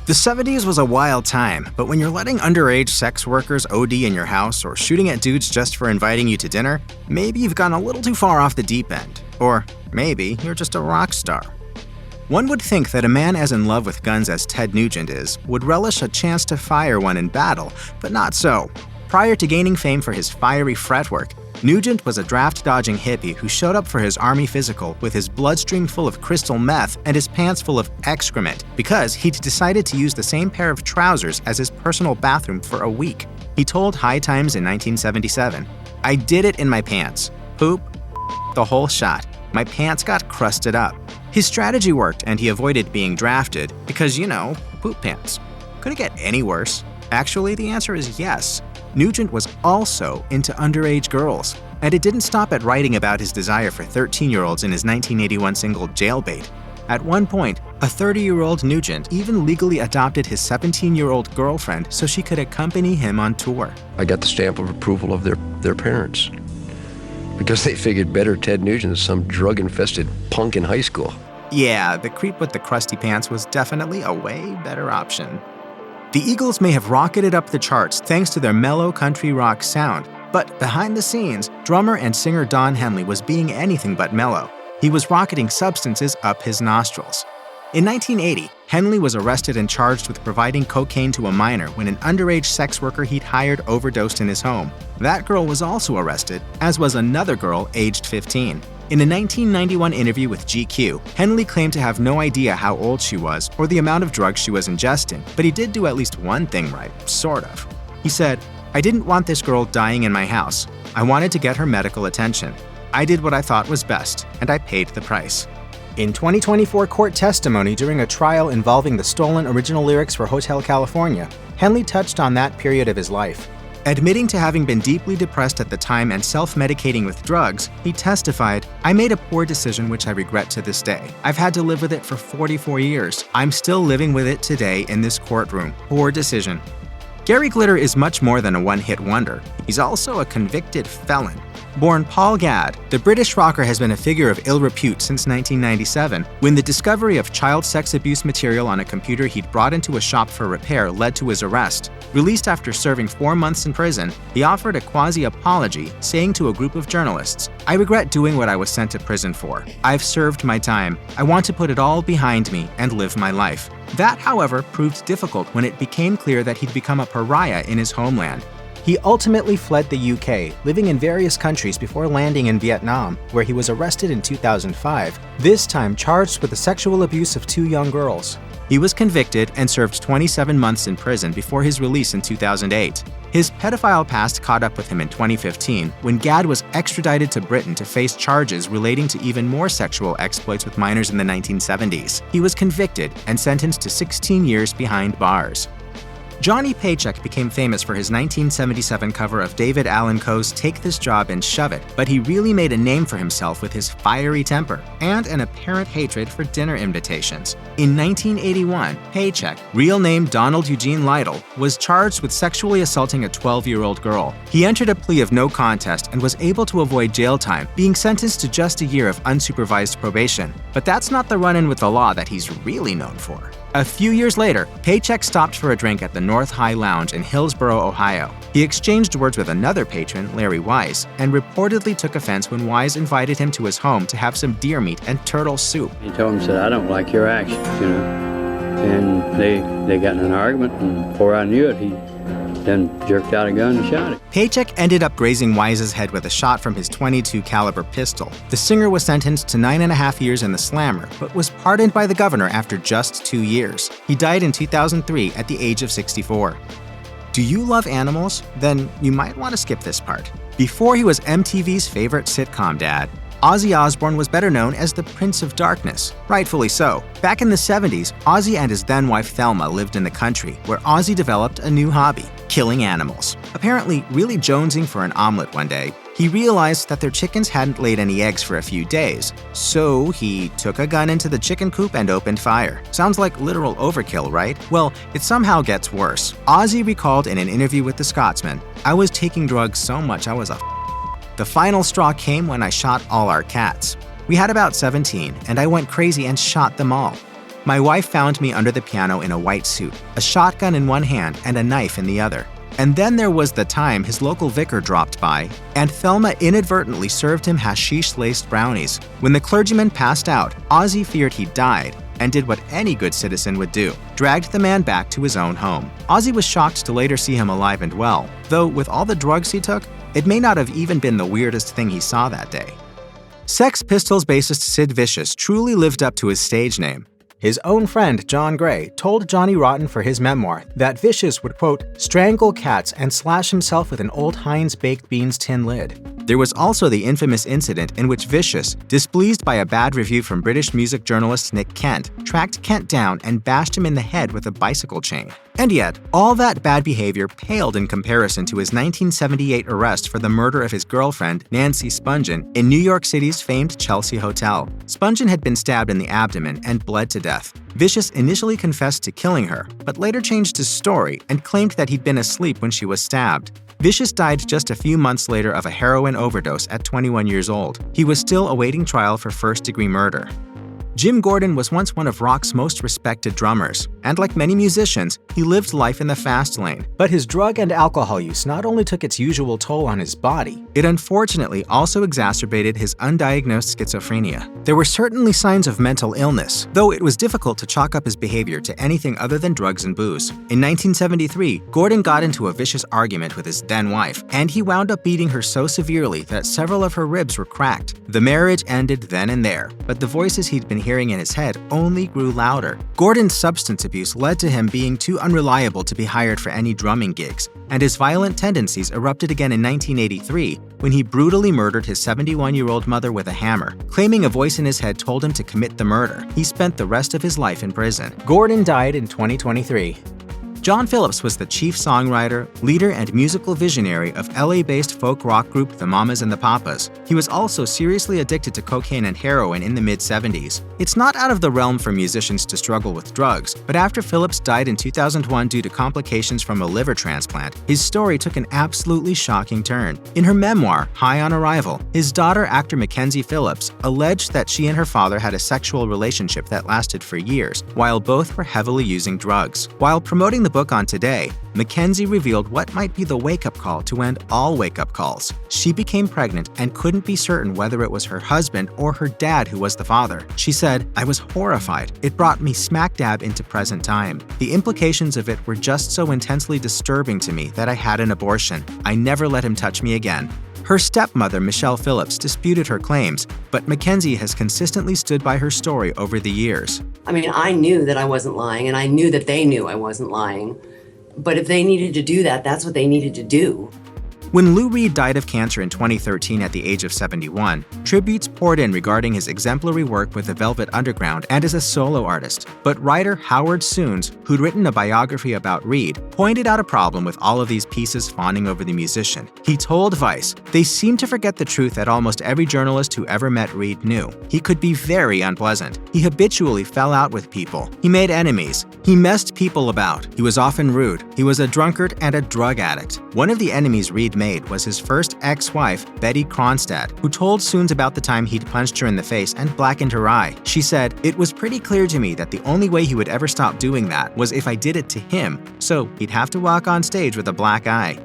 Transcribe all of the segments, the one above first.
The 70s was a wild time, but when you're letting underage sex workers OD in your house or shooting at dudes just for inviting you to dinner, maybe you've gone a little too far off the deep end. Or maybe you're just a rock star. One would think that a man as in love with guns as Ted Nugent is would relish a chance to fire one in battle, but not so. Prior to gaining fame for his fiery fretwork, Nugent was a draft-dodging hippie who showed up for his army physical with his bloodstream full of crystal meth and his pants full of excrement because he'd decided to use the same pair of trousers as his personal bathroom for a week. He told High Times in 1977, "I did it in my pants. Poop, the whole shot. My pants got crusted up." His strategy worked and he avoided being drafted because, poop pants. Could it get any worse? Actually, the answer is yes. Nugent was also into underage girls, and it didn't stop at writing about his desire for 13-year-olds in his 1981 single Jailbait. At one point, a 30-year-old Nugent even legally adopted his 17-year-old girlfriend so she could accompany him on tour. I got the stamp of approval of their parents because they figured better Ted Nugent than some drug-infested punk in high school. Yeah, the creep with the crusty pants was definitely a way better option. The Eagles may have rocketed up the charts thanks to their mellow country rock sound, but behind the scenes, drummer and singer Don Henley was being anything but mellow. He was rocketing substances up his nostrils. In 1980, Henley was arrested and charged with providing cocaine to a minor when an underage sex worker he'd hired overdosed in his home. That girl was also arrested, as was another girl aged 15. In a 1991 interview with GQ, Henley claimed to have no idea how old she was or the amount of drugs she was ingesting, but he did do at least one thing right, sort of. He said, "I didn't want this girl dying in my house. I wanted to get her medical attention. I did what I thought was best, and I paid the price." In 2024 court testimony during a trial involving the stolen original lyrics for Hotel California, Henley touched on that period of his life. Admitting to having been deeply depressed at the time and self-medicating with drugs, he testified, "I made a poor decision which I regret to this day. I've had to live with it for 44 years. I'm still living with it today in this courtroom. Poor decision." Gary Glitter is much more than a one-hit wonder. He's also a convicted felon. Born Paul Gadd, the British rocker has been a figure of ill repute since 1997, when the discovery of child sex abuse material on a computer he'd brought into a shop for repair led to his arrest. Released after serving 4 months in prison, he offered a quasi-apology, saying to a group of journalists, "I regret doing what I was sent to prison for. I've served my time. I want to put it all behind me and live my life." That, however, proved difficult when it became clear that he'd become a pariah in his homeland. He ultimately fled the UK, living in various countries before landing in Vietnam, where he was arrested in 2005, this time charged with the sexual abuse of 2 young girls. He was convicted and served 27 months in prison before his release in 2008. His pedophile past caught up with him in 2015 when Gadd was extradited to Britain to face charges relating to even more sexual exploits with minors in the 1970s. He was convicted and sentenced to 16 years behind bars. Johnny Paycheck became famous for his 1977 cover of David Allan Coe's Take This Job and Shove It, but he really made a name for himself with his fiery temper and an apparent hatred for dinner invitations. In 1981, Paycheck, real name Donald Eugene Lytle, was charged with sexually assaulting a 12-year-old girl. He entered a plea of no contest and was able to avoid jail time, being sentenced to just a year of unsupervised probation. But that's not the run-in with the law that he's really known for. A few years later, Paycheck stopped for a drink at the North High Lounge in Hillsboro, Ohio. He exchanged words with another patron, Larry Wise, and reportedly took offense when Wise invited him to his home to have some deer meat and turtle soup. He told him, said, "I don't like your actions, And they got in an argument, and before I knew it, he then jerked out a gun and shot it. Paycheck ended up grazing Wise's head with a shot from his .22 caliber pistol. The singer was sentenced to 9.5 years in the slammer, but was pardoned by the governor after just 2 years. He died in 2003 at the age of 64. Do you love animals? Then you might want to skip this part. Before he was MTV's favorite sitcom dad, Ozzy Osbourne was better known as the Prince of Darkness. Rightfully so. Back in the 70s, Ozzy and his then-wife Thelma lived in the country, where Ozzy developed a new hobby, killing animals. Apparently, really jonesing for an omelet one day, he realized that their chickens hadn't laid any eggs for a few days, so he took a gun into the chicken coop and opened fire. Sounds like literal overkill, right? Well, it somehow gets worse. Ozzy recalled in an interview with The Scotsman, "I was taking drugs so much I was a The final straw came when I shot all our cats. We had about 17, and I went crazy and shot them all." My wife found me under the piano in a white suit, a shotgun in one hand and a knife in the other. And then there was the time his local vicar dropped by, and Thelma inadvertently served him hashish-laced brownies. When the clergyman passed out, Ozzy feared he died and did what any good citizen would do, dragged the man back to his own home. Ozzy was shocked to later see him alive and well, though with all the drugs he took, it may not have even been the weirdest thing he saw that day. Sex Pistols bassist Sid Vicious truly lived up to his stage name. His own friend, John Gray, told Johnny Rotten for his memoir that Vicious would, quote, strangle cats and slash himself with an old Heinz baked beans tin lid. There was also the infamous incident in which Vicious, displeased by a bad review from British music journalist Nick Kent, tracked Kent down and bashed him in the head with a bicycle chain. And yet, all that bad behavior paled in comparison to his 1978 arrest for the murder of his girlfriend, Nancy Spungen, in New York City's famed Chelsea Hotel. Spungen had been stabbed in the abdomen and bled to death. Vicious initially confessed to killing her, but later changed his story and claimed that he'd been asleep when she was stabbed. Vicious died just a few months later of a heroin overdose at 21 years old. He was still awaiting trial for first-degree murder. Jim Gordon was once one of rock's most respected drummers, and like many musicians, he lived life in the fast lane. But his drug and alcohol use not only took its usual toll on his body, it unfortunately also exacerbated his undiagnosed schizophrenia. There were certainly signs of mental illness, though it was difficult to chalk up his behavior to anything other than drugs and booze. In 1973, Gordon got into a vicious argument with his then-wife, and he wound up beating her so severely that several of her ribs were cracked. The marriage ended then and there, but the voices he'd been hearing in his head only grew louder. Gordon's substance abuse led to him being too unreliable to be hired for any drumming gigs, and his violent tendencies erupted again in 1983 when he brutally murdered his 71-year-old mother with a hammer. Claiming a voice in his head told him to commit the murder, he spent the rest of his life in prison. Gordon died in 2023. John Phillips was the chief songwriter, leader, and musical visionary of LA-based folk rock group The Mamas and the Papas. He was also seriously addicted to cocaine and heroin in the mid-70s. It's not out of the realm for musicians to struggle with drugs, but after Phillips died in 2001 due to complications from a liver transplant, his story took an absolutely shocking turn. In her memoir, High on Arrival, his daughter, actor Mackenzie Phillips, alleged that she and her father had a sexual relationship that lasted for years, while both were heavily using drugs. While promoting the book on Today, Mackenzie revealed what might be the wake-up call to end all wake-up calls. She became pregnant and couldn't be certain whether it was her husband or her dad who was the father. She said, "I was horrified. It brought me smack dab into present time. The implications of it were just so intensely disturbing to me that I had an abortion. I never let him touch me again." Her stepmother, Michelle Phillips, disputed her claims, but Mackenzie has consistently stood by her story over the years. I mean, I knew that I wasn't lying, and I knew that they knew I wasn't lying. But if they needed to do that, that's what they needed to do. When Lou Reed died of cancer in 2013 at the age of 71, tributes poured in regarding his exemplary work with the Velvet Underground and as a solo artist. But writer Howard Soons, who'd written a biography about Reed, pointed out a problem with all of these pieces fawning over the musician. He told Vice, "They seem to forget the truth that almost every journalist who ever met Reed knew. He could be very unpleasant. He habitually fell out with people. He made enemies. He messed people about. He was often rude. He was a drunkard and a drug addict." One of the enemies Reed made was his first ex-wife, Betty Cronstad, who told Soons about the time he'd punched her in the face and blackened her eye. She said, "It was pretty clear to me that the only way he would ever stop doing that was if I did it to him, so he'd have to walk on stage with a black eye."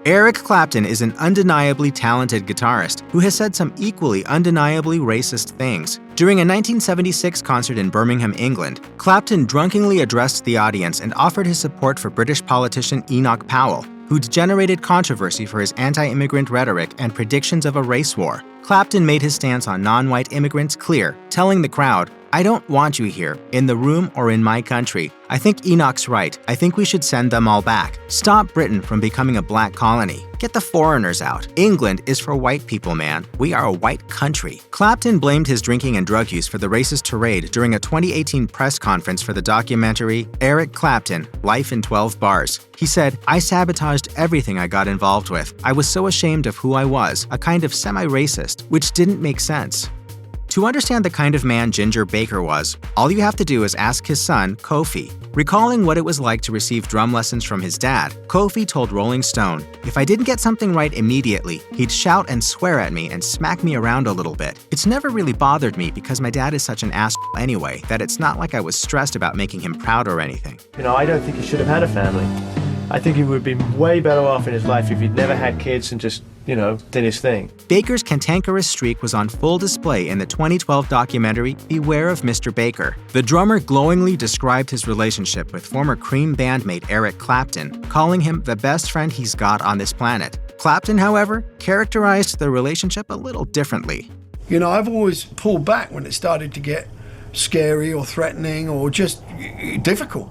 Eric Clapton is an undeniably talented guitarist who has said some equally undeniably racist things. During a 1976 concert in Birmingham, England, Clapton drunkenly addressed the audience and offered his support for British politician Enoch Powell, who'd generated controversy for his anti-immigrant rhetoric and predictions of a race war. Clapton made his stance on non-white immigrants clear, telling the crowd, "I don't want you here, in the room or in my country. I think Enoch's right. I think we should send them all back. Stop Britain from becoming a black colony. Get the foreigners out. England is for white people, man. We are a white country." Clapton blamed his drinking and drug use for the racist tirade during a 2018 press conference for the documentary Eric Clapton, Life in 12 Bars. He said, "I sabotaged everything I got involved with. I was so ashamed of who I was, a kind of semi-racist, which didn't make sense." To understand the kind of man Ginger Baker was, all you have to do is ask his son, Kofi. Recalling what it was like to receive drum lessons from his dad, Kofi told Rolling Stone, "If I didn't get something right immediately, he'd shout and swear at me and smack me around a little bit. It's never really bothered me because my dad is such an asshole anyway that it's not like I was stressed about making him proud or anything." I don't think he should have had a family. I think he would have been way better off in his life if he'd never had kids and just, did his thing. Baker's cantankerous streak was on full display in the 2012 documentary Beware of Mr. Baker. The drummer glowingly described his relationship with former Cream bandmate Eric Clapton, calling him the best friend he's got on this planet. Clapton, however, characterized the relationship a little differently. I've always pulled back when it started to get scary or threatening or just difficult.